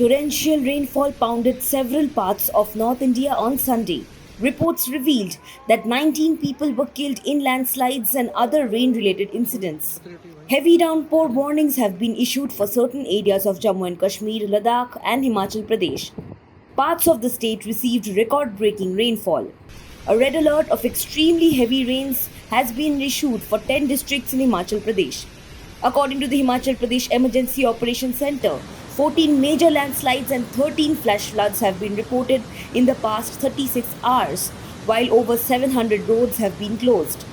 Torrential rainfall pounded several parts of North India on Sunday. Reports revealed that 19 people were killed in landslides and other rain related incidents. Heavy downpour warnings have been issued for certain areas of Jammu and Kashmir, Ladakh, and Himachal Pradesh. Parts of the state received record breaking rainfall. A red alert of extremely heavy rains has been issued for 10 districts in Himachal Pradesh. According to the Himachal Pradesh Emergency Operations Centre, 14 major landslides and 13 flash floods have been reported in the past 36 hours, while over 700 roads have been closed.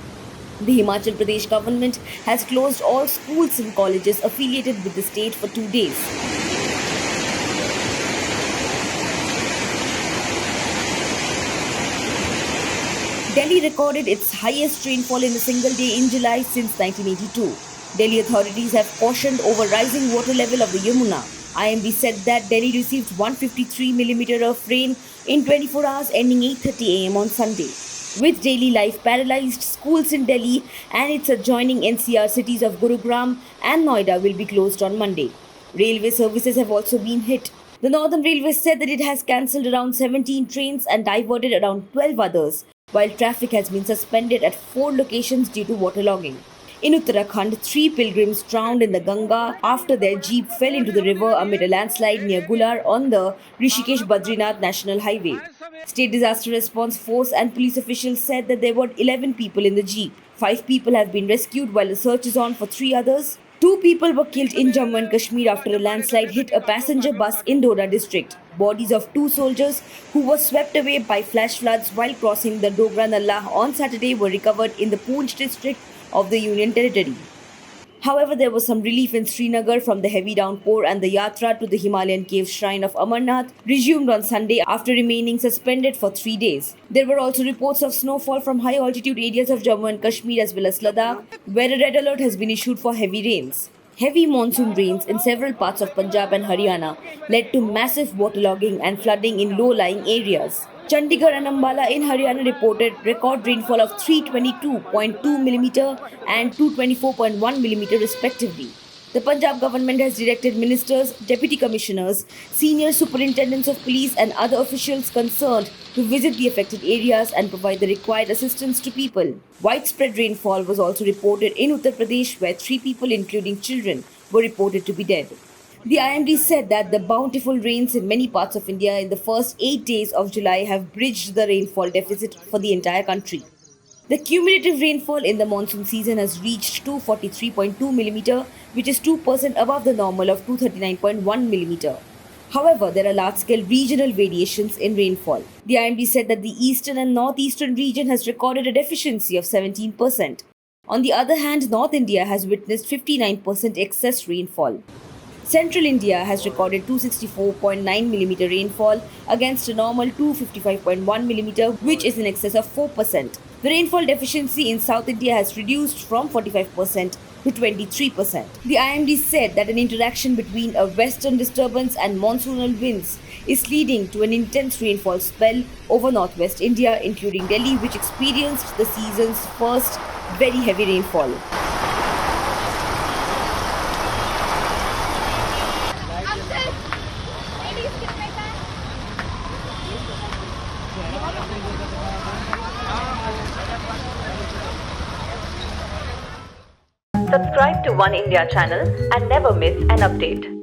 The Himachal Pradesh government has closed all schools and colleges affiliated with the state for 2 days. Delhi recorded its highest rainfall in a single day in July since 1982. Delhi authorities have cautioned over rising water level of the Yamuna. IMD said that Delhi received 153 mm of rain in 24 hours ending 8:30 am on Sunday. With daily life paralyzed, schools in Delhi and its adjoining NCR cities of Gurugram and Noida will be closed on Monday. Railway services have also been hit. The Northern Railway said that it has cancelled around 17 trains and diverted around 12 others, while traffic has been suspended at 4 locations due to waterlogging. In Uttarakhand, 3 pilgrims drowned in the Ganga after their jeep fell into the river amid a landslide near Gular on the Rishikesh-Badrinath National Highway. State Disaster Response Force and police officials said that there were 11 people in the jeep. 5 people have been rescued while a search is on for 3 others. 2 people were killed in Jammu and Kashmir after a landslide hit a passenger bus in Doda district. Bodies of 2 soldiers who were swept away by flash floods while crossing the Dogra Nalla on Saturday were recovered in the Poonch district of the Union Territory. However, there was some relief in Srinagar from the heavy downpour, and the Yatra to the Himalayan cave shrine of Amarnath resumed on Sunday after remaining suspended for 3 days. There were also reports of snowfall from high altitude areas of Jammu and Kashmir as well as Ladakh, where a red alert has been issued for heavy rains. Heavy monsoon rains in several parts of Punjab and Haryana led to massive waterlogging and flooding in low-lying areas. Chandigarh and Ambala in Haryana reported record rainfall of 322.2 mm and 224.1 mm respectively. The Punjab government has directed ministers, deputy commissioners, senior superintendents of police and other officials concerned to visit the affected areas and provide the required assistance to people. Widespread rainfall was also reported in Uttar Pradesh, where 3 people, including children, were reported to be dead. The IMD said that the bountiful rains in many parts of India in the first 8 days of July have bridged the rainfall deficit for the entire country. The cumulative rainfall in the monsoon season has reached 243.2 mm, which is 2% above the normal of 239.1 mm. However, there are large-scale regional variations in rainfall. The IMD said that the eastern and northeastern region has recorded a deficiency of 17%. On the other hand, North India has witnessed 59% excess rainfall. Central India has recorded 264.9 mm rainfall against a normal 255.1 mm, which is in excess of 4%. The rainfall deficiency in South India has reduced from 45% to 23%. The IMD said that an interaction between a western disturbance and monsoonal winds is leading to an intense rainfall spell over northwest India, including Delhi, which experienced the season's first very heavy rainfall. Subscribe to One India channel and never miss an update.